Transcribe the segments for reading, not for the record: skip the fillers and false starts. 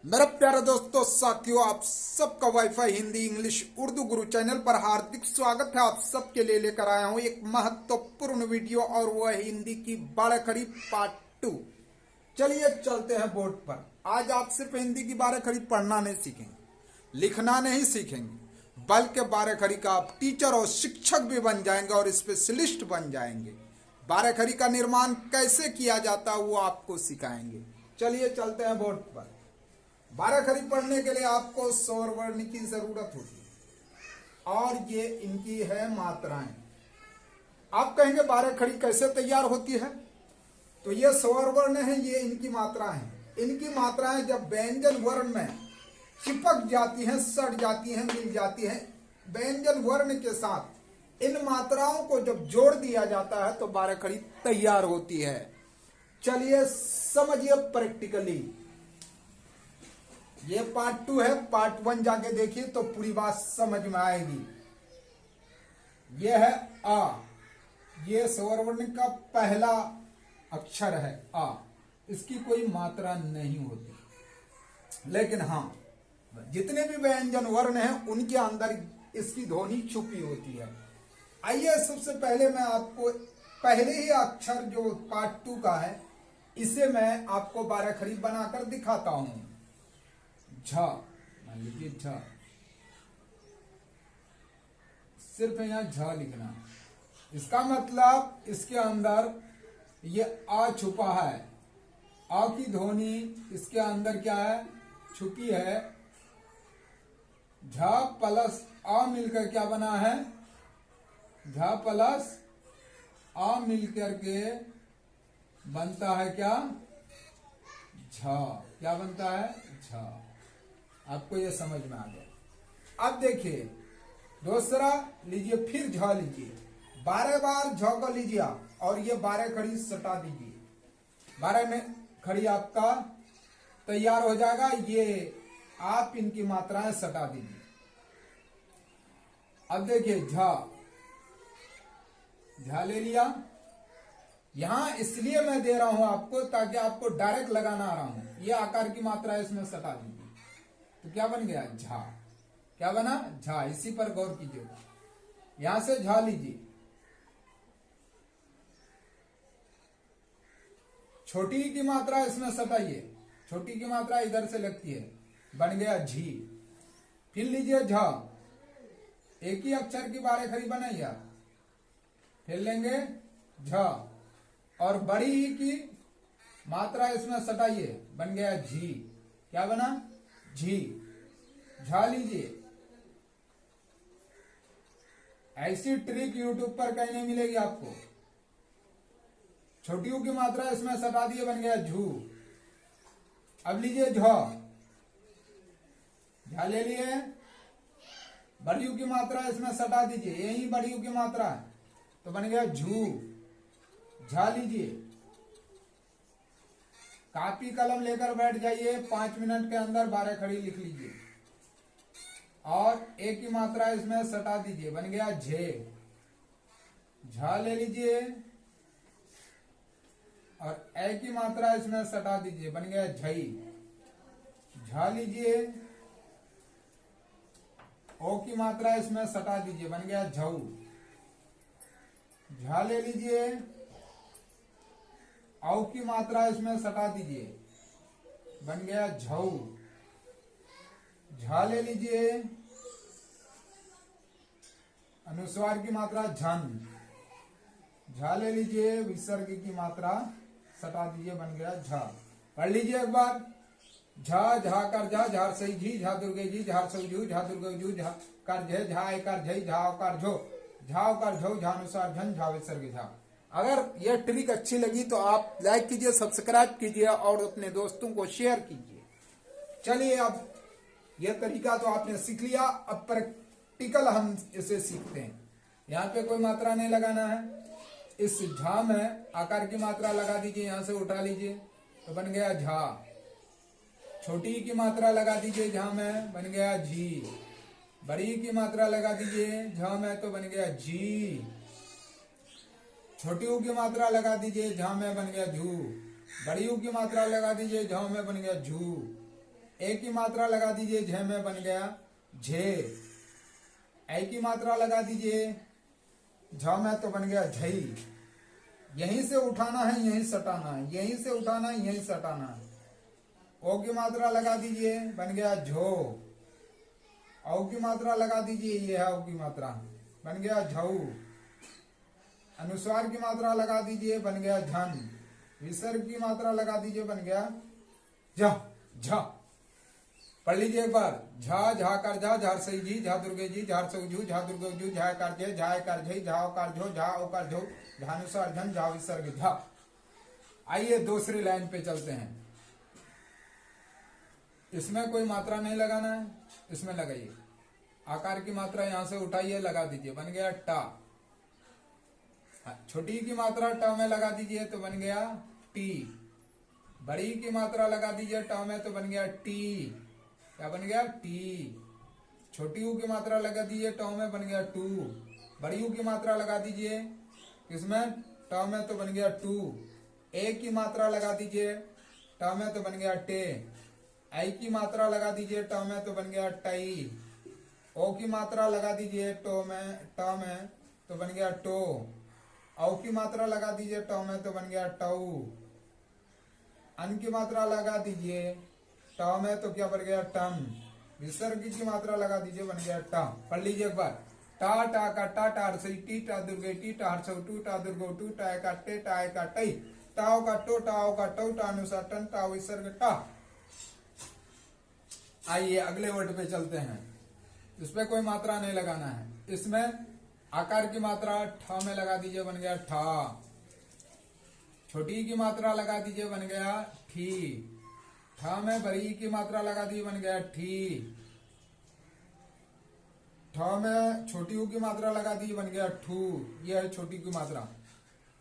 मेरे प्यारे दोस्तों साथियों, आप सबका वाईफाई हिंदी इंग्लिश उर्दू गुरु चैनल पर हार्दिक स्वागत है। आप सबके लिए लेकर आया हूं एक महत्वपूर्ण वीडियो और वह है हिंदी की बारहखड़ी पार्ट 2। चलिए चलते हैं बोर्ड पर। आज आप सिर्फ हिंदी की बारहखड़ी पढ़ना नहीं सीखेंगे, लिखना नहीं सीखेंगे, बल्कि बारहखड़ी का आप टीचर और शिक्षक भी बन जाएंगे और स्पेशलिस्ट बन जाएंगे। बारहखड़ी का निर्माण कैसे किया जाता है वो आपको सिखाएंगे। चलिए चलते हैं बोर्ड पर। बारहखड़ी पढ़ने के लिए आपको स्वर वर्ण की जरूरत होती है और ये इनकी है मात्राएं। आप कहेंगे बारहखड़ी कैसे तैयार होती है? तो ये स्वर वर्ण है, ये इनकी मात्राएं हैं। इनकी मात्राएं जब व्यंजन वर्ण में चिपक जाती हैं, सट जाती हैं, मिल जाती हैं, व्यंजन वर्ण के साथ इन मात्राओं को जब जोड़ दिया जाता है तो बारहखड़ी तैयार होती है। चलिए समझिए प्रैक्टिकली। ये पार्ट 2 है, पार्ट 1 जाके देखिए तो पूरी बात समझ में आएगी। ये है आ, ये स्वर वर्ण का पहला अक्षर है आ। इसकी कोई मात्रा नहीं होती, लेकिन हाँ जितने भी व्यंजन वर्ण हैं उनके अंदर इसकी ध्वनि छुपी होती है। आइए सबसे पहले मैं आपको पहले ही अक्षर जो पार्ट 2 का है इसे मैं आपको बारहखड़ी बनाकर दिखाता हूं। झा, मान लीजिए झा, सिर्फ यहां झा लिखना। इसका मतलब इसके अंदर ये आ छुपा है। आ की ध्वनि इसके अंदर क्या है? छुपी है। झा प्लस आ मिलकर क्या बना है? झा प्लस आ मिलकर के बनता है क्या? झा। क्या बनता है? झा। आपको ये समझ में आ गया। अब देखिए दूसरा लीजिए, फिर झ लीजिए, 12 बार झ को लीजिए आप और ये बारहखड़ी सटा दीजिए। बारहखड़ी आपका तैयार हो जाएगा। ये आप इनकी मात्राएं सटा दीजिए। अब देखिए झा, झा ले लिया। यहां इसलिए मैं दे रहा हूं आपको ताकि आपको डायरेक्ट लगाना आ रहा हूं। ये आकार की मात्रा इसमें सटा दीजिए तो क्या बन गया? झा। क्या बना? झा। इसी पर गौर कीजिएगा। यहां से झा लीजिए, छोटी की मात्रा इसमें सटाइए, छोटी की मात्रा इधर से लगती है, बन गया झी। फिर लीजिए झा, एक ही अक्षर की बारहखड़ी बनाइए आप। फिर लेंगे झा और बड़ी ही की मात्रा इसमें सटाइए, बन गया झी। क्या बना? झी। झा लीजिए। ऐसी ट्रिक यूट्यूब पर कहीं नहीं मिलेगी आपको। छोटियों की मात्रा इसमें सटा दिए, बन गया झू। अब लीजिए झा, झा ले लिए, बड़ियों की मात्रा इसमें सटा दीजिए, यही बड़ियों की मात्रा है तो बन गया झू। झा लीजिए, कापी कलम लेकर बैठ जाइए, 5 मिनट के अंदर बारहखड़ी लिख लीजिए और एक की मात्रा इसमें सटा दीजिए, बन गया झे। झा ले लीजिए और ए की मात्रा इसमें सटा दीजिए, बन गया झई। झा लीजिए, ओ की मात्रा इसमें सटा दीजिए, बन गया झऊ। झा ले लीजिए, औ की मात्रा इसमें सटा दीजिए, बन गया झऊ। झा ले लीजिए, अनुस्वार की मात्रा झन। झा ले लीजिए, विसर्ग की मात्रा सटा दीजिए, बन गया झा। पढ़ लीजिए एक बार। झा, झा कर झा, झार सही झी, झा दुर्गे जी, झार सऊ झू, झा दुर्गे जू, झा कर झे, झा कर झई, झा कर झो, झा कर झो, झा अनुसार झन, झा विसर्ग झा। अगर यह ट्रिक अच्छी लगी तो आप लाइक कीजिए, सब्सक्राइब कीजिए और अपने दोस्तों को शेयर कीजिए। चलिए अब यह तरीका तो आपने सीख लिया, अब प्रैक्टिकल हम इसे सीखते हैं। यहाँ पे कोई मात्रा नहीं लगाना है। इस झा में आकार की मात्रा लगा दीजिए, यहां से उठा लीजिए तो बन गया झा। छोटी की मात्रा लगा दीजिए झा में, बन गया झी। बड़ी की मात्रा लगा दीजिए झा में तो बन गया जी। छोटियों की मात्रा लगा दीजिए झा में, बन गया झू। बड़ियों की मात्रा लगा दीजिए झा में, बन गया झू। ए की मात्रा लगा दीजिए झे में, बन गया झे। ऐ की मात्रा लगा दीजिए झ में, तो बन गया झई। यहीं से उठाना है, यहीं सटाना है, यहीं से उठाना है, यहीं सटाना है। ओ की मात्रा लगा दीजिए, बन गया झो। औ की मात्रा लगा दीजिए, ये है औ की मात्रा, बन गया झऊ। अनुस्वार की मात्रा लगा दीजिए, बन गया झन। विसर्ग की मात्रा लगा दीजिए, बन गया झ। झ पढ़ लीजिए एक बार। झा झा कर झा, झार सही जी, झा दुर्गे जी, झार सौ जू, झा दुर्गे जू, झा कर झे, झा कर झई, झाओ कर झो, झाओ कर झो, झानुसार झन, झा विसर्ग झा। आइए दूसरी लाइन पे चलते हैं। इसमें कोई मात्रा नहीं लगाना है, इसमें लगाइए। आकार की मात्रा यहां से उठाइए, लगा दीजिए, बन गया टा। छोटी की मात्रा ट में लगा दीजिए, तो बन गया टी। बड़ी की मात्रा लगा दीजिए ट में, तो बन गया टी। क्या बन गया? टी। छोटी यू की मात्रा लगा दीजिए ट में, बन गया टू। बड़ी यू की मात्रा लगा दीजिए किसमें? ट में, तो बन गया टू। ए की मात्रा लगा दीजिए ट में, तो बन गया टे। आई की मात्रा लगा दीजिए ट में, तो बन गया टई। ओ की मात्रा लगा दीजिए ट में, तो बन गया टो। औ की मात्रा लगा दीजिए ट में, तो बन गया टऊ। अन की मात्रा लगा दीजिए ट में, तो क्या बन गया टन। विसर्ग की मात्रा लगा दीजिए, बन गया टा। पढ़ लीजिए एक बार। टा टा का टा, टार सही टी, टा दुर्गे टी, टार सौ टू, टा दुर्गो टू, टाय का टे, टाय का टई, टाओ का टो, टाओ का टो, टा अनुसार टन, टा विसर्ग टा। आइए अगले वर्ड पे चलते हैं। इसमें कोई मात्रा नहीं लगाना है। इसमें आकार की मात्रा ठ में लगा दीजिए, बन गया ठा। छोटी की मात्रा लगा दीजिए, बन गया ठी। ठ में बड़ी की मात्रा लगा दी, बन गया ठी। ठ में छोटी यू की मात्रा लगा दी, बन गया ठू। यह है छोटी की मात्रा।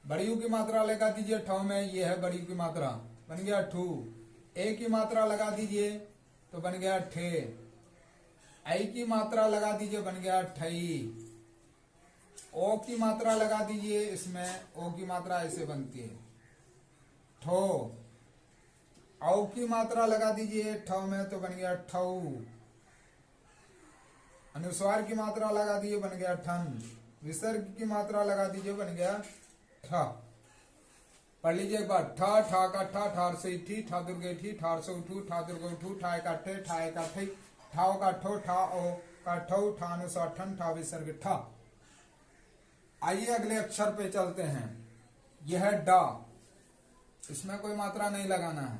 बड़ी यू की मात्रा लगा दीजिए ठ में, यह है बड़ी की मात्रा, बन गया ठू। ए की मात्रा लगा दीजिए, तो बन गया ठे। आई की मात्रा लगा दीजिए, बन गया ठई। ओ की मात्रा लगा दीजिए, इसमें ओ की मात्रा ऐसे बनती है ठो। औ की मात्रा लगा दीजिए ठ में, तो बन गया ठऊ। अनुस्वार की मात्रा लगा दीजिए, बन गया ठन। विसर्ग की मात्रा लगा दीजिए, बन गया ठ। पढ़ लीजिए एक बार। ठा ठा का ठा, ठार से ठी, ठा दुर्गे ठी, ठार से उठू, ठा दुर्गो ठू, ठाय का ठे, ठाय का ठई, ठाओ का ठो, ठा ओ का ठऊ, ठा अनुस्वार ठन, ठा विसर्ग ठा। आइए अगले अक्षर पे चलते हैं। यह है डा। इसमें कोई मात्रा नहीं लगाना है।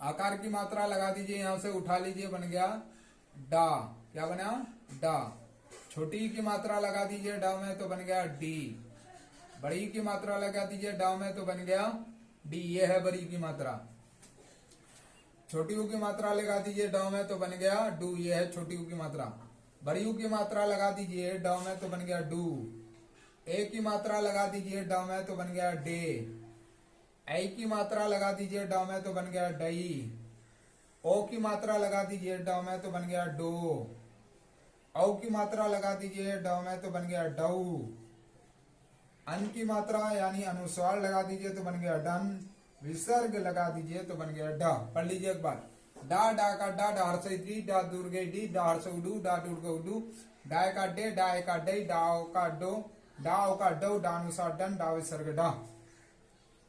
आकार की मात्रा लगा दीजिए, यहां से उठा लीजिए, बन गया डा। क्या बना? डा। छोटी की मात्रा लगा दीजिए डा में, तो बन गया डी। बड़ी की मात्रा लगा दीजिए डा में, तो बन गया डी। ये है बड़ी की मात्रा। छोटी यू की मात्रा लगा दीजिए डा में, तो बन गया डू। ये है छोटी यू की मात्रा। बड़ी यू की मात्रा लगा दीजिए डा में, तो बन गया डू। ए की मात्रा लगा दीजिए डा में, तो बन गया डे। ऐ की मात्रा लगा दीजिए डा में, तो बन गया डई। ओ की मात्रा लगा दीजिए डा में, तो बन गया डो। औ की मात्रा लगा दीजिए डा में, तो बन गया डऊ। अन की मात्रा यानी अनुस्वार लगा दीजिए, तो बन गया डन। विसर्ग लगा दीजिए, तो बन गया डा। पढ़ लीजिए एक बार। डा डा का डा, डार से डी, डा दुर्गे डी, डार से उडू, डा दुर्गो डू, डाय का डे, डाय का डई, डाओ का डो, डाओ का डो, डानुसार डन, डा विसर्ग डा।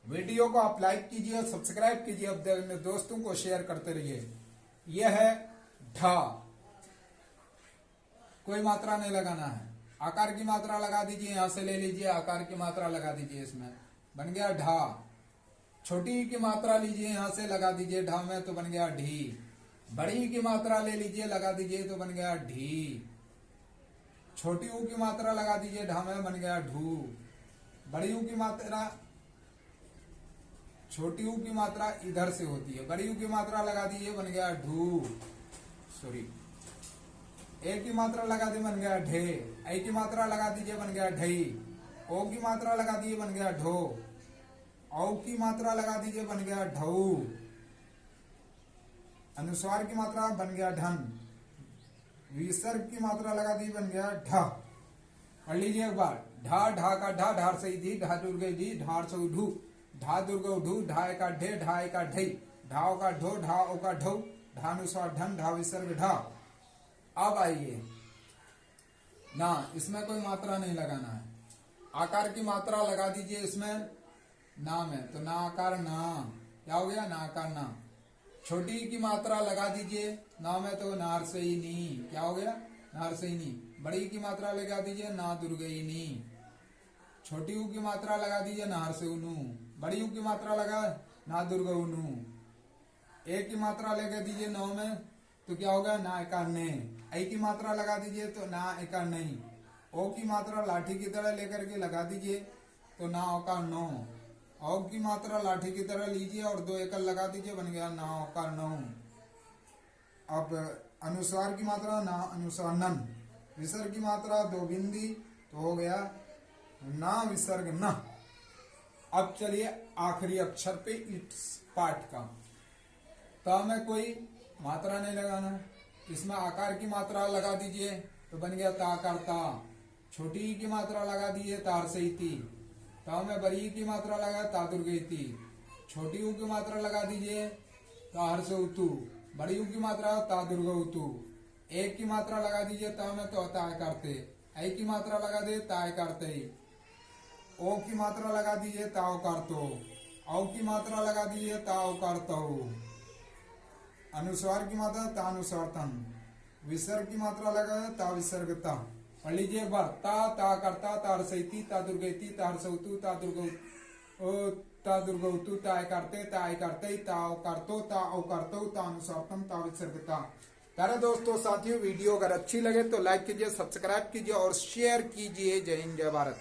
वीडियो को आप लाइक कीजिए, सब्सक्राइब कीजिए, अपने दोस्तों को शेयर करते रहिए। यह है ढा। कोई मात्रा नहीं लगाना है। आकार की मात्रा लगा दीजिए, यहां से ले लीजिए, आकार की मात्रा लगा दीजिए, इसमें बन गया ढा। छोटी की मात्रा लीजिए, यहां से लगा दीजिए ढा में, तो बन गया ढी। बड़ी की मात्रा ले लीजिए, लगा दीजिए, तो बन गया ढी। छोटी ऊ की मात्रा लगा दीजिए ढा में, बन गया ढू। बड़ी ऊ की मात्रा, छोटी ऊ की मात्रा इधर से होती है, बड़ी ऊ की मात्रा लगा दीजिए, बन गया ढू। सॉरी, ए की मात्रा लगा दी, बन गया ढे। आई की मात्रा लगा दीजिए, बन गया ढई। ओ की मात्रा लगा दीजिए, बन गया ढो। औ की मात्रा लगा दीजिए, बन गया ढऊ। अनुस्वार की मात्रा बन गया ढन। विसर्ग की मात्रा लगा दी, बन गया ढ। पढ़ लीजिए एक बार। ढा ढा का ढा, ढार से धी, ढा दुर्गे धी, ढार से ढू, ढा दुर्गो ढू, ढाय का ढे, ढाय का ढई, ढाओ का ढो, ढाओ का ढो, ढानुसार ढन, ढा विसर्ग ढा। अब आइए ना, इसमें कोई मात्रा नहीं लगाना है। आकार की मात्रा लगा दीजिए इसमें ना में, तो ना आकार ना, क्या हो गया, ना आकार ना। छोटी की मात्रा लगा दीजिए ना में, तो नार से ही नी, क्या हो गया, नार से ही नी। बड़ी की मात्रा लगा दीजिए ना दुर्गई नी। छोटी ऊ की मात्रा लगा दीजिए नार से उनु। बड़ी ऊ की मात्रा लगा ना दुर्ग उनु। एक की मात्रा लगा दीजिए नौ में, तो क्या होगा, ना एकार ने। ऐ की मात्रा लगा दीजिए तो ना एकार नहीं। ओ की मात्रा लाठी की तरह लेकर के लगा दीजिए तो ना ओकार नो। औ की मात्रा लाठी की तरह लीजिए और दो एकल लगा दीजिए, बन गया ना ओकार नौ। अब अनुस्वार की मात्रा ना अनुस्वार नन। विसर्ग की मात्रा दो बिंदी, तो हो गया ना विसर्ग न। अब चलिए आखिरी अक्षर पे इस पाठ का। तो हमें कोई मात्रा नहीं लगाना, इसमें आकार की मात्रा लगा दीजिए तो बन गया ताकार ता। छोटी की मात्रा लगा दीजिए तार से ती। ता में बड़ी की मात्रा लगा तादुर्गे ती। छोटी ऊ की मात्रा लगा दीजिए तार से उतु। बड़ी ऊ की मात्रा तादुर्ग उतु। एक की मात्रा लगा दीजिए ता में, तो ताय करते। ऐ की मात्रा लगा दे ताय करते। ओ की मात्रा लगा दीजिए ताओ करतो। औ की मात्रा लगा दीजिए ताओ करतो। अनुस्वार की मात्रा तानुस्वार तन। विसर्ग की मात्रा लगा ता विसर्गता। पढ़ लीजिए एक बार। ता करता, तार सैती, ता दुर्गैती, तार सौतु, ता दुर्गौतु, ताय करते, ताय करते, ताओ करतो, ताओ करतो, तानुस्वारतम, ता विसर्गता। प्यारे दोस्तों साथियों, वीडियो अगर अच्छी लगे तो लाइक कीजिए, सब्सक्राइब कीजिए और शेयर कीजिए। जय हिंद, जय भारत।